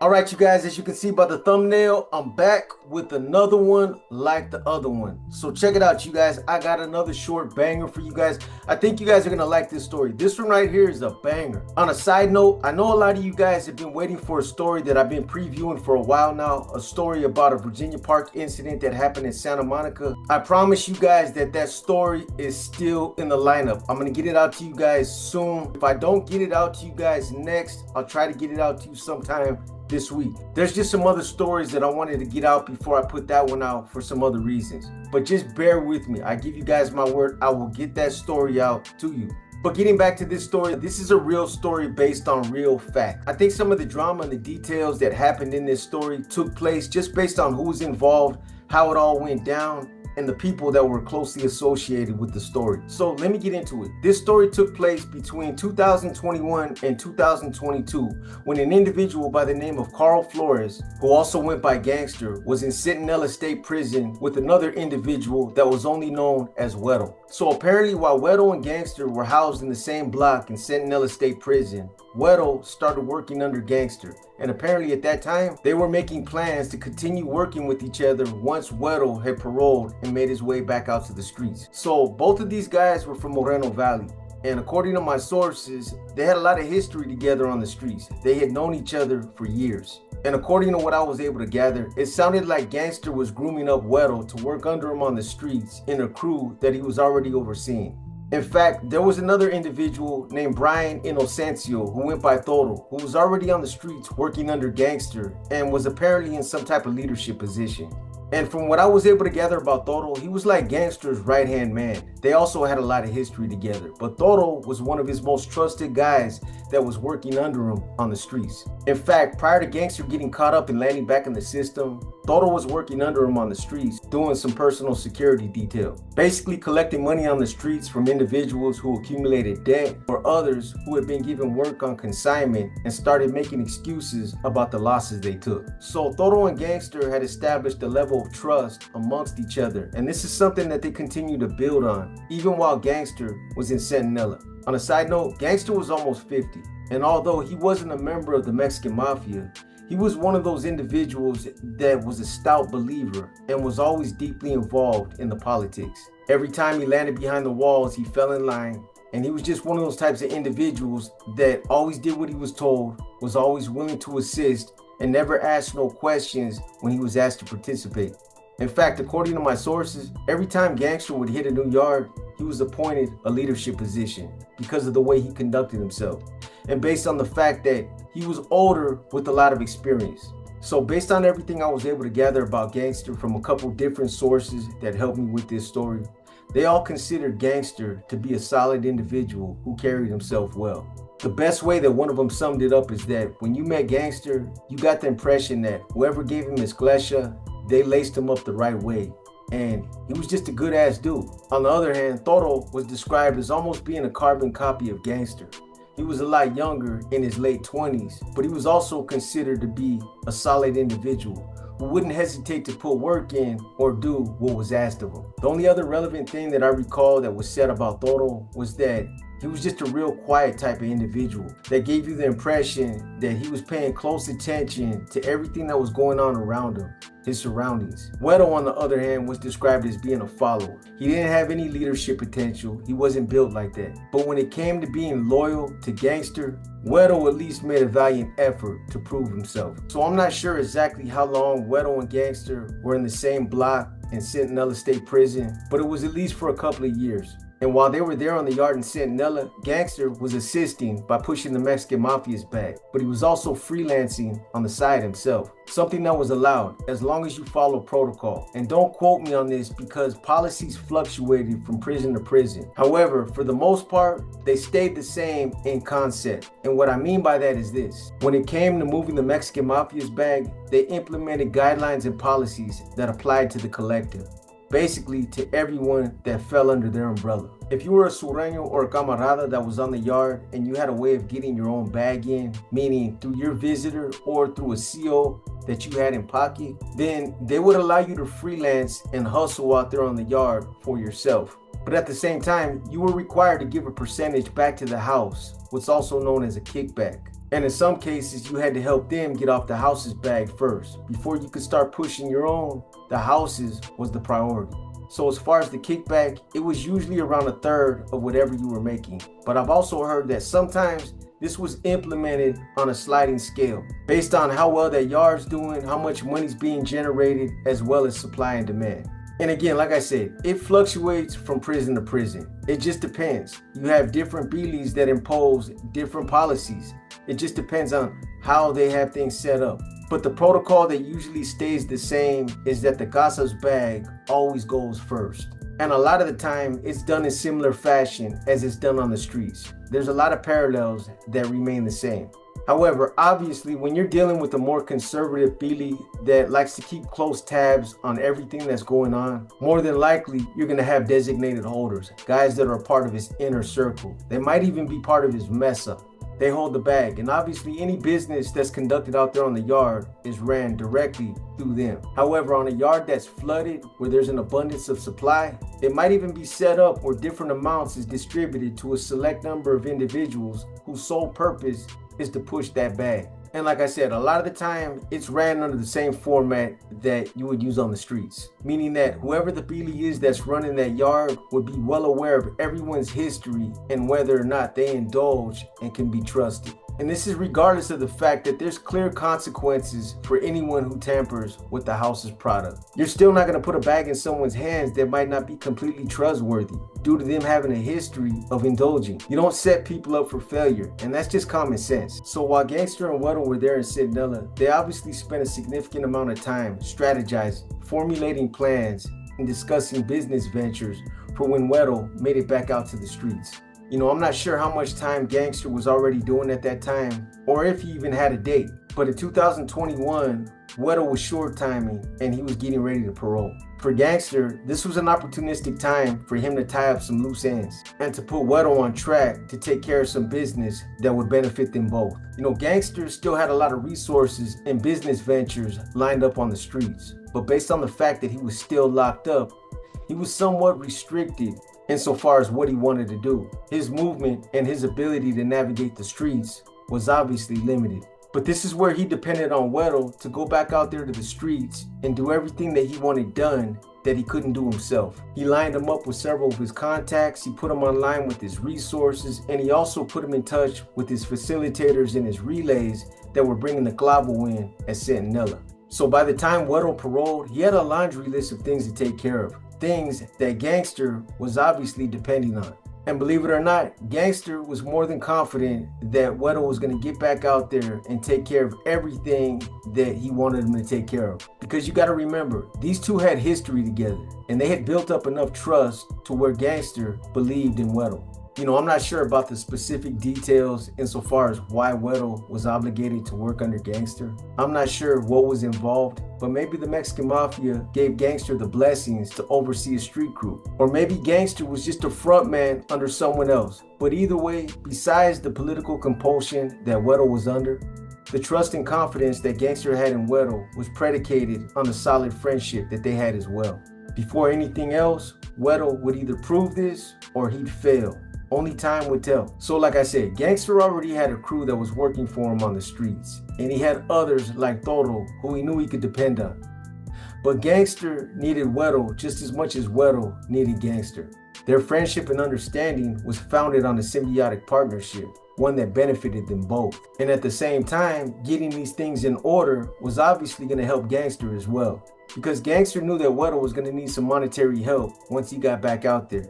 All right, you guys, as you can see by the thumbnail, I'm back with another one like the other one. So check it out, you guys. I got another short banger for you guys. I think you guys are gonna like this story. This one right here is a banger. On a side note, I know a lot of you guys have been waiting for a story that I've been previewing for a while now, a story about a Virginia Park incident that happened in Santa Monica. I promise you guys that that story is still in the lineup. I'm gonna get it out to you guys soon. If I don't get it out to you guys next, I'll try to get it out to you sometime this week. There's just some other stories that I wanted to get out before I put that one out for some other reasons. But just bear with me. I give you guys my word, I will get that story out to you. But getting back to this story, this is a real story based on real fact. I think some of the drama and the details that happened in this story took place just based on who was involved, how it all went down, and the people that were closely associated with the story. So let me get into it. This story took place between 2021 and 2022 when an individual by the name of Carl Flores, who also went by Gangster, was in Centinela State Prison with another individual that was only known as Wedo. So apparently while Wedo and Gangster were housed in the same block in Centinela State Prison, Wedo started working under Gangster. And apparently at that time, they were making plans to continue working with each other once Wedo had paroled and made his way back out to the streets. So both of these guys were from Moreno Valley. And according to my sources, they had a lot of history together on the streets. They had known each other for years. And according to what I was able to gather, it sounded like Gangster was grooming up Wedo to work under him on the streets in a crew that he was already overseeing. In fact, there was another individual named Brian Inocencio who went by Toto, who was already on the streets working under Gangster and was apparently in some type of leadership position. And from what I was able to gather about Toto, he was like Gangster's right-hand man. They also had a lot of history together, but Toto was one of his most trusted guys that was working under him on the streets. In fact, prior to Gangster getting caught up and landing back in the system, Toto was working under him on the streets, doing some personal security detail, basically collecting money on the streets from individuals who accumulated debt or others who had been given work on consignment and started making excuses about the losses they took. So Toto and Gangster had established a level of trust amongst each other, and this is something that they continue to build on, even while Gangster was in Centinela. On a side note, Gangster was almost 50, and although he wasn't a member of the Mexican Mafia, he was one of those individuals that was a stout believer and was always deeply involved in the politics. Every time he landed behind the walls, he fell in line, and he was just one of those types of individuals that always did what he was told, was always willing to assist, and never asked no questions when he was asked to participate. In fact, according to my sources, every time Gangster would hit a new yard, he was appointed a leadership position because of the way he conducted himself, and based on the fact that he was older with a lot of experience. So based on everything I was able to gather about Gangster from a couple different sources that helped me with this story, they all considered Gangster to be a solid individual who carried himself well. The best way that one of them summed it up is that when you met Gangster, you got the impression that whoever gave him his klesha, they laced him up the right way, and he was just a good ass dude. On the other hand, Toto was described as almost being a carbon copy of Gangster. He was a lot younger, in his late 20s, but he was also considered to be a solid individual who wouldn't hesitate to put work in or do what was asked of him. The only other relevant thing that I recall that was said about Toto was that he was just a real quiet type of individual that gave you the impression that he was paying close attention to everything that was going on around him, his surroundings. Wedo, on the other hand, was described as being a follower. He didn't have any leadership potential. He wasn't built like that. But when it came to being loyal to Gangster, Wedo at least made a valiant effort to prove himself. So I'm not sure exactly how long Wedo and Gangster were in the same block in Centinela State Prison, but it was at least for a couple of years. And while they were there on the yard in Centinela, Gangster was assisting by pushing the Mexican Mafia's back, but he was also freelancing on the side himself, something that was allowed as long as you follow protocol. And don't quote me on this because policies fluctuated from prison to prison. However, for the most part, they stayed the same in concept. And what I mean by that is this: when it came to moving the Mexican Mafia's bag, they implemented guidelines and policies that applied to the collective, basically to everyone that fell under their umbrella. If you were a sureño or a camarada that was on the yard and you had a way of getting your own bag in, meaning through your visitor or through a CO that you had in pocket, then they would allow you to freelance and hustle out there on the yard for yourself. But at the same time, you were required to give a percentage back to the house, what's also known as a kickback. And in some cases, you had to help them get off the house's bag first. Before you could start pushing your own, the house's was the priority. So as far as the kickback, it was usually around a third of whatever you were making. But I've also heard that sometimes this was implemented on a sliding scale based on how well that yard's doing, how much money's being generated, as well as supply and demand. And again, like I said, it fluctuates from prison to prison. It just depends. You have different bilis that impose different policies. It just depends on how they have things set up. But the protocol that usually stays the same is that the casa's bag always goes first. And a lot of the time, it's done in similar fashion as it's done on the streets. There's a lot of parallels that remain the same. However, obviously, when you're dealing with a more conservative bili that likes to keep close tabs on everything that's going on, more than likely, you're going to have designated holders, guys that are a part of his inner circle. They might even be part of his mesa. They hold the bag, and obviously any business that's conducted out there on the yard is ran directly through them. However, on a yard that's flooded, where there's an abundance of supply, it might even be set up where different amounts is distributed to a select number of individuals whose sole purpose is to push that bag. And like I said, a lot of the time it's ran under the same format that you would use on the streets, meaning that whoever the bili is that's running that yard would be well aware of everyone's history and whether or not they indulge and can be trusted. And this is regardless of the fact that there's clear consequences for anyone who tampers with the house's product. You're still not going to put a bag in someone's hands that might not be completely trustworthy due to them having a history of indulging. You don't set people up for failure, and that's just common sense. So while Gangster and Wedo were there in Centinela, they obviously spent a significant amount of time strategizing, formulating plans, and discussing business ventures for when Wedo made it back out to the streets. You know, I'm not sure how much time Gangster was already doing at that time, or if he even had a date. But in 2021, Wedo was short timing and he was getting ready to parole. For Gangster, this was an opportunistic time for him to tie up some loose ends and to put Wedo on track to take care of some business that would benefit them both. You know, Gangster still had a lot of resources and business ventures lined up on the streets, but based on the fact that he was still locked up, he was somewhat restricted insofar as what he wanted to do. His movement and his ability to navigate the streets was obviously limited. But this is where he depended on Wedo to go back out there to the streets and do everything that he wanted done that he couldn't do himself. He lined him up with several of his contacts, he put him online with his resources, and he also put him in touch with his facilitators and his relays that were bringing the clavo in at Centinela. So by the time Wedo paroled, he had a laundry list of things to take care of. Things that Gangster was obviously depending on. And believe it or not, Gangster was more than confident that Wedo was going to get back out there and take care of everything that he wanted him to take care of. Because you got to remember, these two had history together and they had built up enough trust to where Gangster believed in Wedo. You know, I'm not sure about the specific details insofar as why Wedo was obligated to work under Gangster. I'm not sure what was involved, but maybe the Mexican Mafia gave Gangster the blessings to oversee a street crew. Or maybe Gangster was just a front man under someone else. But either way, besides the political compulsion that Wedo was under, the trust and confidence that Gangster had in Wedo was predicated on the solid friendship that they had as well. Before anything else, Wedo would either prove this or he'd fail. Only time would tell. So like I said, Gangster already had a crew that was working for him on the streets. And he had others like Toto who he knew he could depend on. But Gangster needed Wedo just as much as Wedo needed Gangster. Their friendship and understanding was founded on a symbiotic partnership, one that benefited them both. And at the same time, getting these things in order was obviously going to help Gangster as well. Because Gangster knew that Wedo was going to need some monetary help once he got back out there.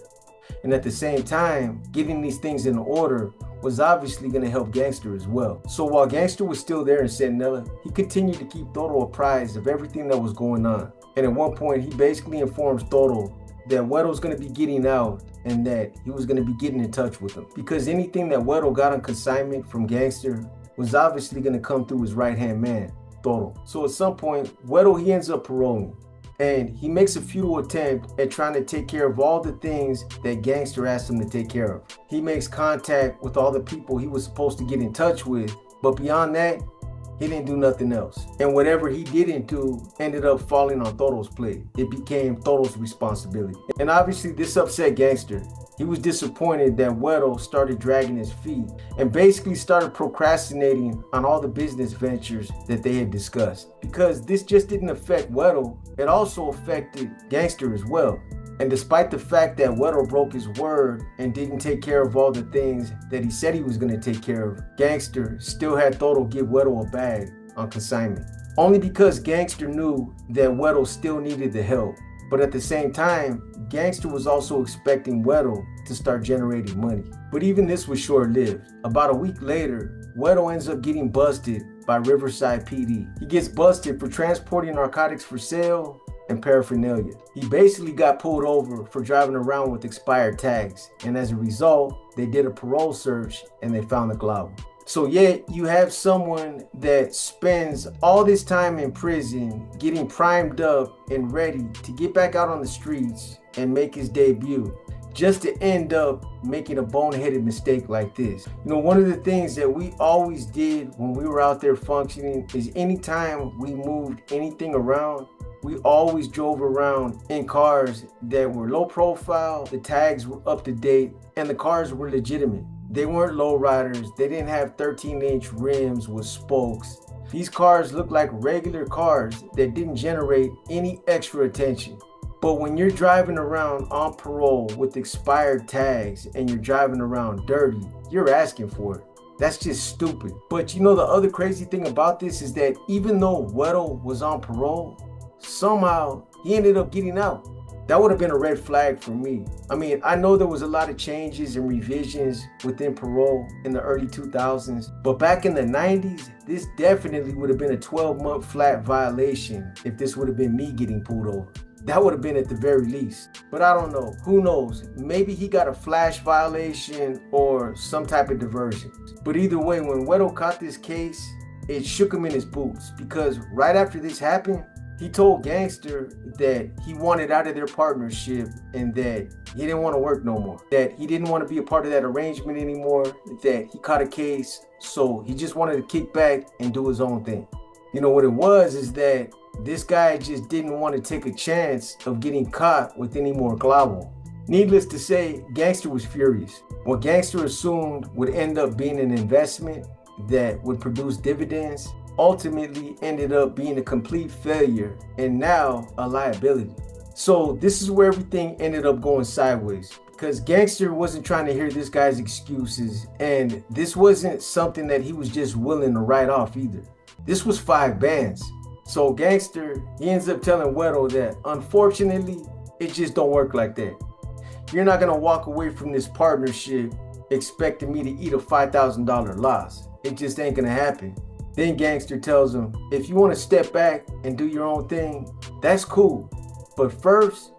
And at the same time, getting these things in order was obviously going to help Gangster as well. So while Gangster was still there in Centinela, he continued to keep Toto apprised of everything that was going on. And at one point, he basically informs Toto that Wedo's going to be getting out and that he was going to be getting in touch with him. Because anything that Wedo got on consignment from Gangster was obviously going to come through his right-hand man, Toto. So at some point, Wedo, he ends up paroling. And he makes a futile attempt at trying to take care of all the things that Gangster asked him to take care of. He makes contact with all the people he was supposed to get in touch with, but beyond that, he didn't do nothing else. And whatever he didn't do ended up falling on Toto's plate. It became Toto's responsibility. And obviously this upset Gangster. He was disappointed that Wedo started dragging his feet and basically started procrastinating on all the business ventures that they had discussed. Because this just didn't affect Wedo, it also affected Gangster as well. And despite the fact that Wedo broke his word and didn't take care of all the things that he said he was going to take care of, Gangster still had Toto give Wedo a bag on consignment. Only because Gangster knew that Wedo still needed the help. But at the same time, Gangster was also expecting Wedo to start generating money. But even this was short-lived. About a week later, Wedo ends up getting busted by Riverside PD. He gets busted for transporting narcotics for sale and paraphernalia. He basically got pulled over for driving around with expired tags, and as a result, they did a parole search and they found the glob. So yet you have someone that spends all this time in prison getting primed up and ready to get back out on the streets and make his debut, just to end up making a boneheaded mistake like this. You know, one of the things that we always did when we were out there functioning is anytime we moved anything around, we always drove around in cars that were low profile, the tags were up to date, and the cars were legitimate. They weren't lowriders. They didn't have 13-inch rims with spokes. These cars looked like regular cars that didn't generate any extra attention. But when you're driving around on parole with expired tags and you're driving around dirty, you're asking for it. That's just stupid. But you know, the other crazy thing about this is that even though Wedo was on parole, somehow he ended up getting out. That would have been a red flag for me. I mean, I know there was a lot of changes and revisions within parole in the early 2000s, but back in the 90s, this definitely would have been a 12-month flat violation if this would have been me getting pulled over. That would have been at the very least. But I don't know. Who knows? Maybe he got a flash violation or some type of diversion. But either way, when Wedo caught this case, it shook him in his boots, because right after this happened, he told Gangster that he wanted out of their partnership and that he didn't want to work no more, that he didn't want to be a part of that arrangement anymore, that he caught a case, so he just wanted to kick back and do his own thing. You know what it was is that this guy just didn't want to take a chance of getting caught with any more global. Needless to say, Gangster was furious. What Gangster assumed would end up being an investment that would produce dividends ultimately ended up being a complete failure and now a liability. So this is where everything ended up going sideways, because Gangster wasn't trying to hear this guy's excuses, and this wasn't something that he was just willing to write off either. This was 5 bands. So Gangster, he ends up telling Wedo that unfortunately it just don't work like that. You're not gonna walk away from this partnership expecting me to eat a $5,000 loss. It just ain't gonna happen. Then Gangster tells him, if you want to step back and do your own thing, that's cool. But first,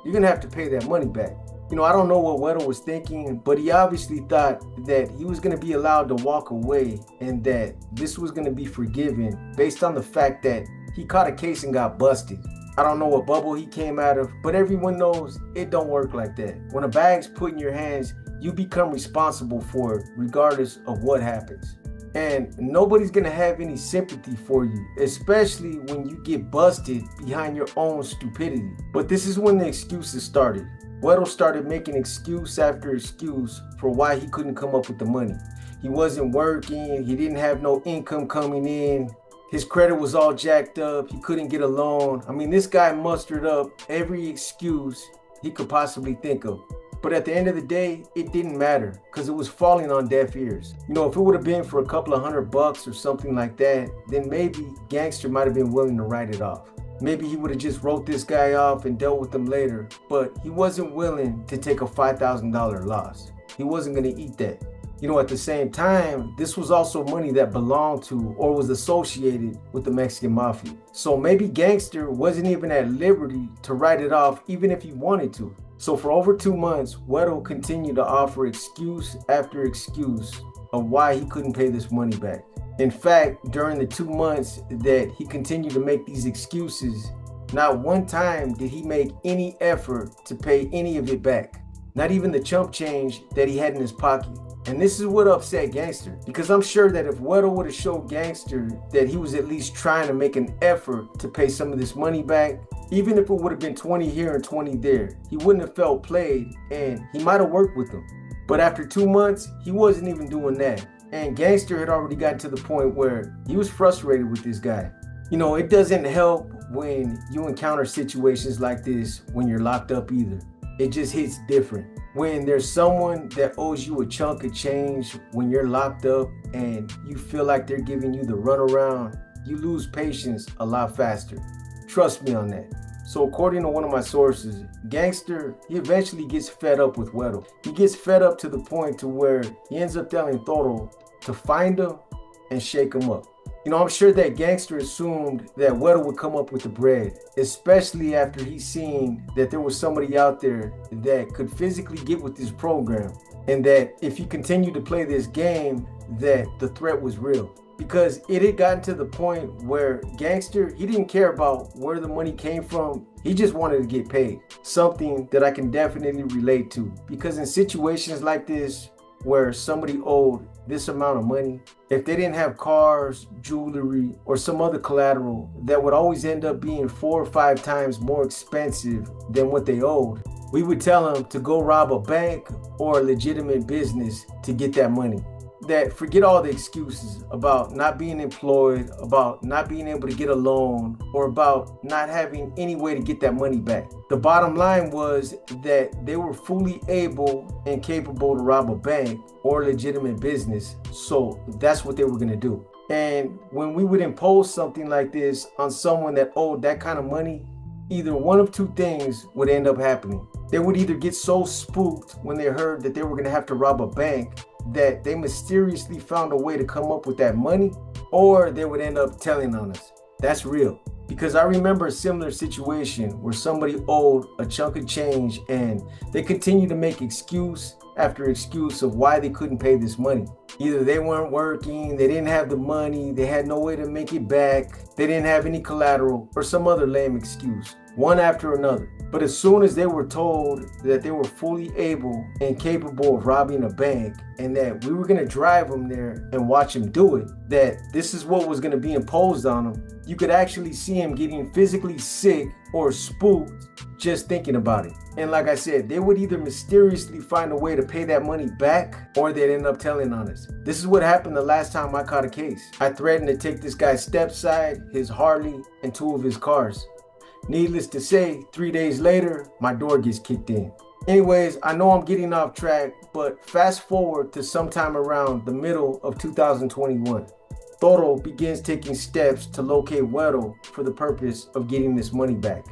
you're going to have to pay that money back. You know, I don't know what Wedo was thinking, but he obviously thought that he was going to be allowed to walk away and that this was going to be forgiven based on the fact that he caught a case and got busted. I don't know what bubble he came out of, but everyone knows it don't work like that. When a bag's put in your hands, you become responsible for it regardless of what happens. And nobody's gonna have any sympathy for you, especially when you get busted behind your own stupidity. But this is when the excuses started. Wedo started making excuse after excuse for why he couldn't come up with the money. He wasn't working, he didn't have no income coming in, his credit was all jacked up, he couldn't get a loan. I mean, this guy mustered up every excuse he could possibly think of. But at the end of the day, it didn't matter because it was falling on deaf ears. You know, if it would have been for a couple of $100 or something like that, then maybe Gangster might have been willing to write it off. Maybe he would have just wrote this guy off and dealt with him later, but he wasn't willing to take a $5,000 loss. He wasn't going to eat that. You know, at the same time, this was also money that belonged to or was associated with the Mexican Mafia. So maybe Gangster wasn't even at liberty to write it off even if he wanted to. So for over 2 months, Wedo continued to offer excuse after excuse of why he couldn't pay this money back. In fact, during the 2 months that he continued to make these excuses, not one time did he make any effort to pay any of it back. Not even the chump change that he had in his pocket. And this is what upset Gangster, because I'm sure that if Wedo would have showed Gangster that he was at least trying to make an effort to pay some of this money back, even if it would have been 20 here and 20 there, he wouldn't have felt played and he might have worked with him. But after 2 months, he wasn't even doing that. And Gangster had already gotten to the point where he was frustrated with this guy. You know, it doesn't help when you encounter situations like this when you're locked up either. It just hits different. When there's someone that owes you a chunk of change when you're locked up and you feel like they're giving you the runaround, you lose patience a lot faster. Trust me on that. So according to one of my sources, Gangster, he eventually gets fed up with Wedo. He gets fed up to the point to where he ends up telling Toto to find him and shake him up. You know, I'm sure that Gangster assumed that Wedo would come up with the bread, especially after he seen that there was somebody out there that could physically get with this program, and that if he continued to play this game, that the threat was real. Because it had gotten to the point where Gangster, he didn't care about where the money came from. He just wanted to get paid. Something that I can definitely relate to. Because in situations like this, where somebody owed this amount of money, if they didn't have cars, jewelry, or some other collateral, that would always end up being 4 or 5 times more expensive than what they owed, we would tell them to go rob a bank or a legitimate business to get that money. That forget all the excuses about not being employed, about not being able to get a loan, or about not having any way to get that money back. The bottom line was that they were fully able and capable to rob a bank or a legitimate business, so that's what they were going to do. And when we would impose something like this on someone that owed that kind of money, either one of two things would end up happening. They would either get so spooked when they heard that they were going to have to rob a bank that they mysteriously found a way to come up with that money, or they would end up telling on us. That's real. Because I remember a similar situation where somebody owed a chunk of change and they continued to make excuse after excuse of why they couldn't pay this money. Either they weren't working, they didn't have the money, they had no way to make it back, they didn't have any collateral, or some other lame excuse, one after another. But as soon as they were told that they were fully able and capable of robbing a bank, and that we were going to drive them there and watch them do it, that this is what was going to be imposed on them, you could actually see him getting physically sick or spooked just thinking about it. And like I said, they would either mysteriously find a way to pay that money back, or they'd end up telling on us. This is what happened the last time I caught a case. I threatened to take this guy's stepside, his Harley, and 2 of his cars. Needless to say, 3 days later, my door gets kicked in. Anyways, I know I'm getting off track, but fast forward to sometime around the middle of 2021. Toto begins taking steps to locate Wedo for the purpose of getting this money back.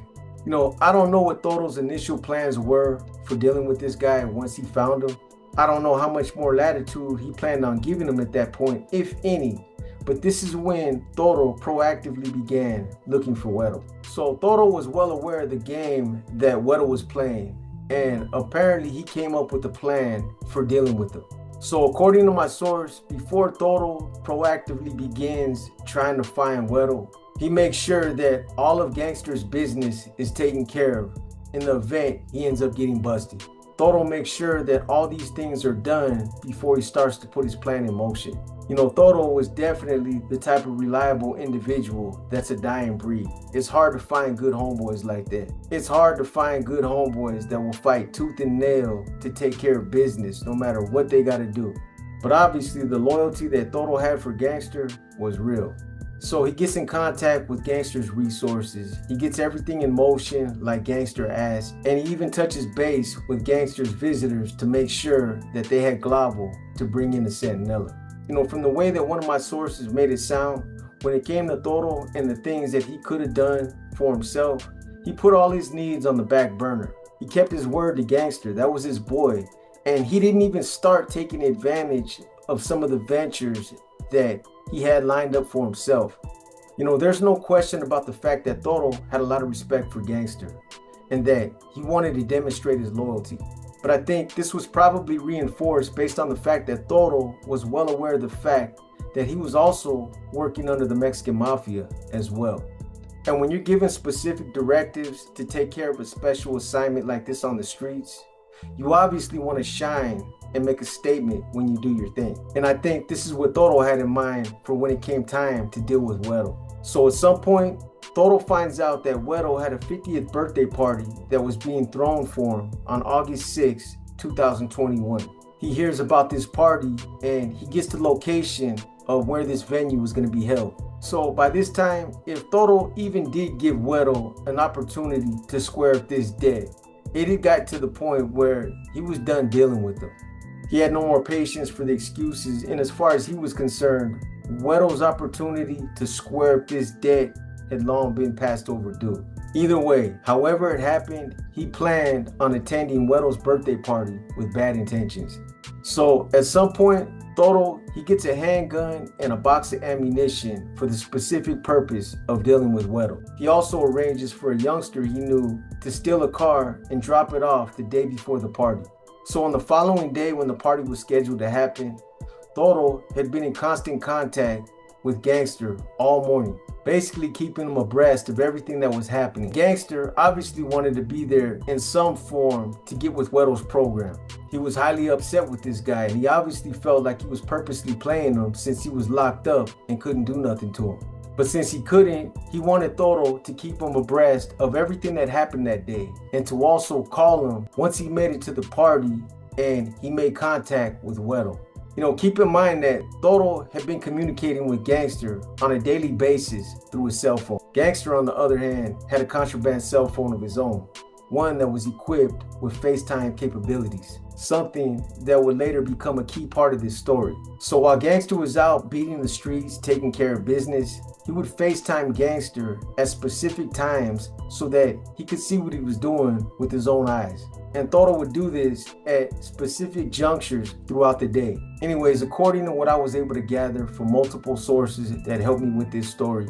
You know, I don't know what Toto's initial plans were for dealing with this guy once he found him. I don't know how much more latitude he planned on giving him at that point, if any. But this is when Toto proactively began looking for Wedo. So Toto was well aware of the game that Wedo was playing, and apparently he came up with a plan for dealing with him. So according to my source, before Toto proactively begins trying to find Wedo, he makes sure that all of Gangster's business is taken care of in the event he ends up getting busted. Toto makes sure that all these things are done before he starts to put his plan in motion. You know, Toto was definitely the type of reliable individual that's a dying breed. It's hard to find good homeboys like that. It's hard to find good homeboys that will fight tooth and nail to take care of business no matter what they gotta do. But obviously the loyalty that Toto had for Gangster was real. So he gets in contact with Gangster's resources. He gets everything in motion like Gangster asked, and he even touches base with Gangster's visitors to make sure that they had Global to bring in the Centinela. You know, from the way that one of my sources made it sound, when it came to Toto and the things that he could have done for himself, he put all his needs on the back burner. He kept his word to Gangster, that was his boy, and he didn't even start taking advantage of some of the ventures that he had lined up for himself. You know, there's no question about the fact that Toto had a lot of respect for Gangster and that he wanted to demonstrate his loyalty. But I think this was probably reinforced based on the fact that Toto was well aware of the fact that he was also working under the Mexican Mafia as well. And when you're given specific directives to take care of a special assignment like this on the streets, you obviously want to shine and make a statement when you do your thing. And I think this is what Toto had in mind for when it came time to deal with Wedo. So at some point, Toto finds out that Wedo had a 50th birthday party that was being thrown for him on August 6, 2021. He hears about this party and he gets the location of where this venue was going to be held. So by this time, if Toto even did give Wedo an opportunity to square up this debt, it had got to the point where he was done dealing with them. He had no more patience for the excuses, and as far as he was concerned, Wedo's opportunity to square up this debt had long been past overdue. Either way, however it happened, he planned on attending Wedo's birthday party with bad intentions. So at some point, Toto, he gets a handgun and a box of ammunition for the specific purpose of dealing with Wedo. He also arranges for a youngster he knew to steal a car and drop it off the day before the party. So on the following day when the party was scheduled to happen, Toto had been in constant contact with Gangster all morning, basically keeping him abreast of everything that was happening. Gangster obviously wanted to be there in some form to get with Wedo's program. He was highly upset with this guy, and he obviously felt like he was purposely playing him since he was locked up and couldn't do nothing to him. But since he couldn't, he wanted Toto to keep him abreast of everything that happened that day and to also call him once he made it to the party and he made contact with Wedo. Keep in mind that Toto had been communicating with Gangster on a daily basis through his cell phone. Gangster, on the other hand, had a contraband cell phone of his own, one that was equipped with FaceTime capabilities, something that would later become a key part of this story. So while Gangster was out beating the streets, taking care of business, he would FaceTime Gangster at specific times so that he could see what he was doing with his own eyes. And Toto would do this at specific junctures throughout the day. Anyways, according to what I was able to gather from multiple sources that helped me with this story,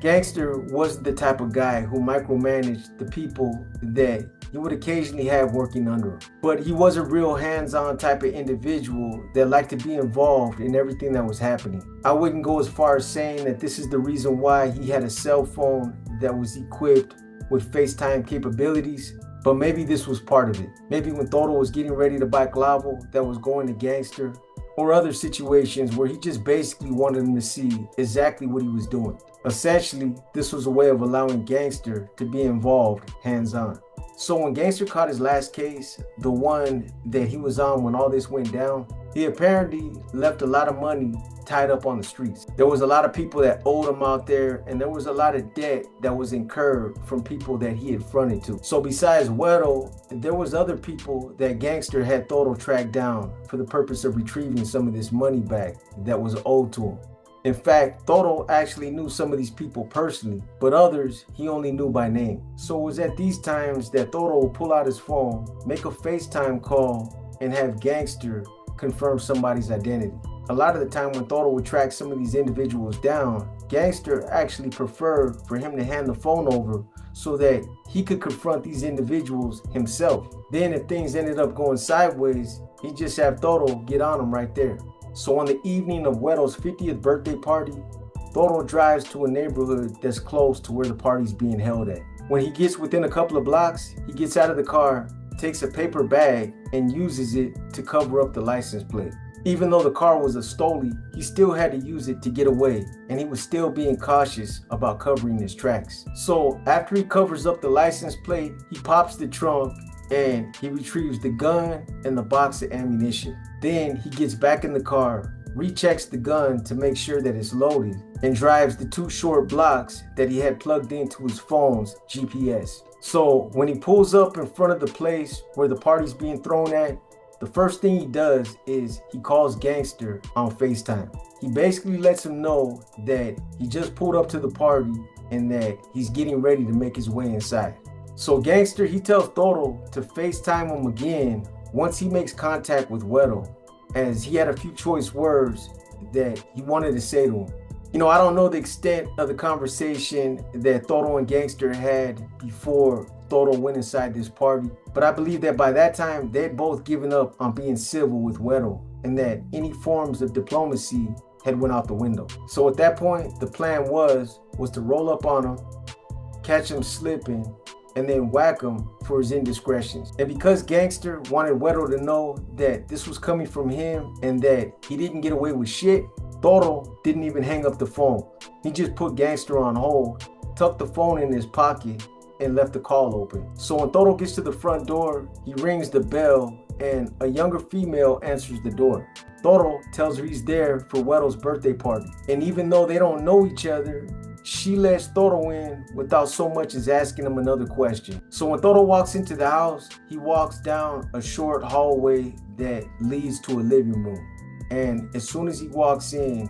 Gangster wasn't the type of guy who micromanaged the people that he would occasionally have working under him. But he was a real hands-on type of individual that liked to be involved in everything that was happening. I wouldn't go as far as saying that this is the reason why he had a cell phone that was equipped with FaceTime capabilities, but maybe this was part of it. Maybe when Toto was getting ready to buy Clavo that was going to Gangster, or other situations where he just basically wanted him to see exactly what he was doing. Essentially, this was a way of allowing Gangster to be involved hands-on. So when Gangster caught his last case, the one that he was on when all this went down, he apparently left a lot of money tied up on the streets. There was a lot of people that owed him out there, and there was a lot of debt that was incurred from people that he had fronted to. So besides Wedo, there was other people that Gangster had Toto tracked down for the purpose of retrieving some of this money back that was owed to him. In fact, Toto actually knew some of these people personally, but others he only knew by name. So it was at these times that Toto would pull out his phone, make a FaceTime call, and have Gangster confirm somebody's identity. A lot of the time when Toto would track some of these individuals down, Gangster actually preferred for him to hand the phone over so that he could confront these individuals himself. Then if things ended up going sideways, he'd just have Toto get on him right there. So on the evening of Wedo's 50th birthday party, Toto drives to a neighborhood that's close to where the party's being held at. When he gets within a couple of blocks, he gets out of the car, takes a paper bag, and uses it to cover up the license plate. Even though the car was a Stoli, he still had to use it to get away, and he was still being cautious about covering his tracks. So after he covers up the license plate, he pops the trunk and he retrieves the gun and the box of ammunition. Then he gets back in the car, rechecks the gun to make sure that it's loaded, and drives the 2 short blocks that he had plugged into his phone's GPS. So when he pulls up in front of the place where the party's being thrown at, the first thing he does is he calls Gangster on FaceTime. He basically lets him know that he just pulled up to the party and that he's getting ready to make his way inside. So Gangster, he tells Toto to FaceTime him again once he makes contact with Wedo, as he had a few choice words that he wanted to say to him. I don't know the extent of the conversation that Toto and Gangster had before Toto went inside this party, but I believe that by that time they had both given up on being civil with Wedo and that any forms of diplomacy had went out the window. So at that point, the plan was to roll up on him, catch him slipping, and then whack him for his indiscretions. And because Gangster wanted Wedo to know that this was coming from him and that he didn't get away with shit, Toto didn't even hang up the phone. He just put Gangster on hold, tucked the phone in his pocket, and left the call open. So when Toto gets to the front door, he rings the bell and a younger female answers the door. Toto tells her he's there for Wedo's birthday party. And even though they don't know each other, she lets Toto in without so much as asking him another question. So when Toto walks into the house, he walks down a short hallway that leads to a living room. And as soon as he walks in,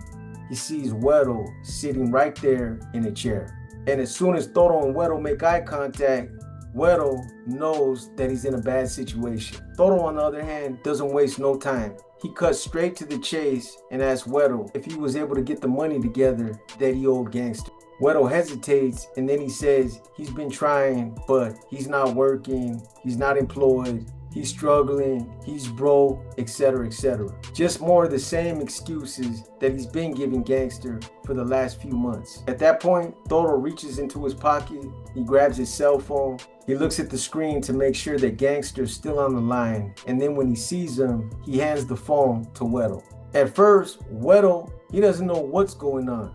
he sees Wedo sitting right there in a chair. And as soon as Toto and Wedo make eye contact, Wedo knows that he's in a bad situation. Toto, on the other hand, doesn't waste no time. He cuts straight to the chase and asks Wedo if he was able to get the money together that he owed Gangster. Wedo hesitates and then he says he's been trying, but he's not working, he's not employed, he's struggling, he's broke, etc., etc. Just more of the same excuses that he's been giving Gangster for the last few months. At that point, Toto reaches into his pocket, he grabs his cell phone, he looks at the screen to make sure that Gangster's still on the line, and then when he sees him, he hands the phone to Wedo. At first, Wedo, he doesn't know what's going on.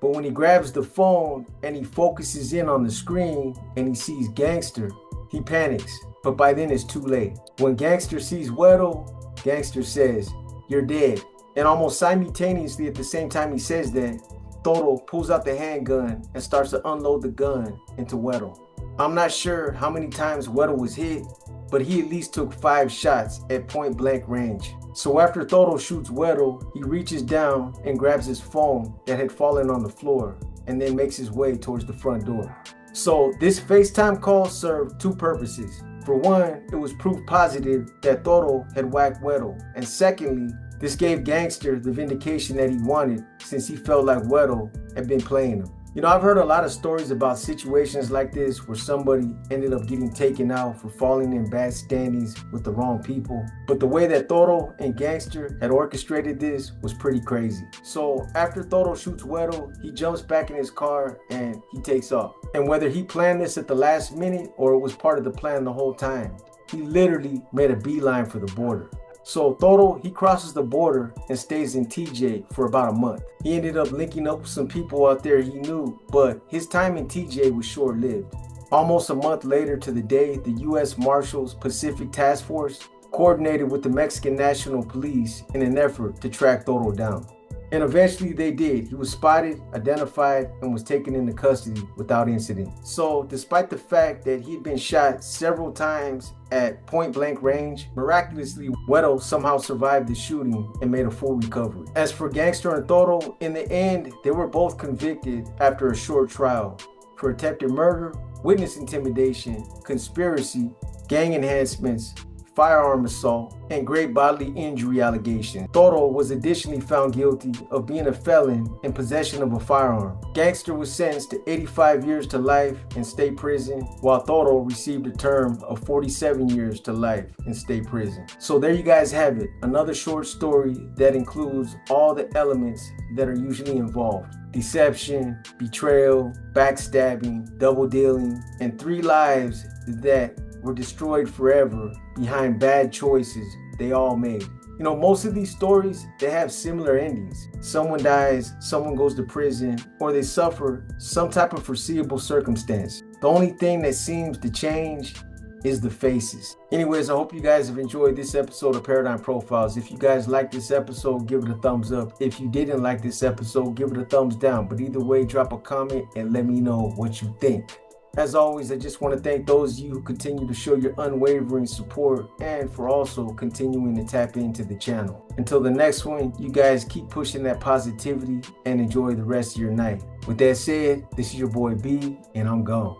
But when he grabs the phone and he focuses in on the screen and he sees Gangster, he panics. But by then it's too late. When Gangster sees Wedo, Gangster says, "You're dead." And almost simultaneously at the same time he says that, Toto pulls out the handgun and starts to unload the gun into Wedo. I'm not sure how many times Wedo was hit, but he at least took 5 shots at point blank range. So after Toto shoots Wedo, he reaches down and grabs his phone that had fallen on the floor and then makes his way towards the front door. So this FaceTime call served 2 purposes. For one, it was proof positive that Toto had whacked Wedo. And secondly, this gave Gangster the vindication that he wanted since he felt like Wedo had been playing him. You know, I've heard a lot of stories about situations like this where somebody ended up getting taken out for falling in bad standings with the wrong people. But the way that Toto and Gangster had orchestrated this was pretty crazy. So after Toto shoots Wedo, he jumps back in his car and he takes off. And whether he planned this at the last minute or it was part of the plan the whole time, he literally made a beeline for the border. So Toto, he crosses the border and stays in TJ for about a month. He ended up linking up with some people out there he knew, but his time in TJ was short-lived. Almost a month later to the day, the U.S. Marshals Pacific Task Force coordinated with the Mexican National Police in an effort to track Toto down. And eventually they did. He was spotted, identified, and was taken into custody without incident. So despite the fact that he'd been shot several times at point blank range, miraculously Wedo somehow survived the shooting and made a full recovery. As for Gangster and Toto, in the end, they were both convicted after a short trial for attempted murder, witness intimidation, conspiracy, gang enhancements, firearm assault, and great bodily injury allegations. Toto was additionally found guilty of being a felon in possession of a firearm. Gangster was sentenced to 85 years to life in state prison, while Toto received a term of 47 years to life in state prison. So there you guys have it, another short story that includes all the elements that are usually involved: deception, betrayal, backstabbing, double dealing, and 3 lives that were destroyed forever behind bad choices they all made. You know, most of these stories, they have similar endings. Someone dies, someone goes to prison, or they suffer some type of foreseeable circumstance. The only thing that seems to change is the faces. Anyways, I hope you guys have enjoyed this episode of Paradigm Profiles. If you guys liked this episode, give it a thumbs up. If you didn't like this episode, give it a thumbs down. But either way, drop a comment and let me know what you think. As always, I just want to thank those of you who continue to show your unwavering support and for also continuing to tap into the channel. Until the next one, you guys keep pushing that positivity and enjoy the rest of your night. With that said, this is your boy B, and I'm gone.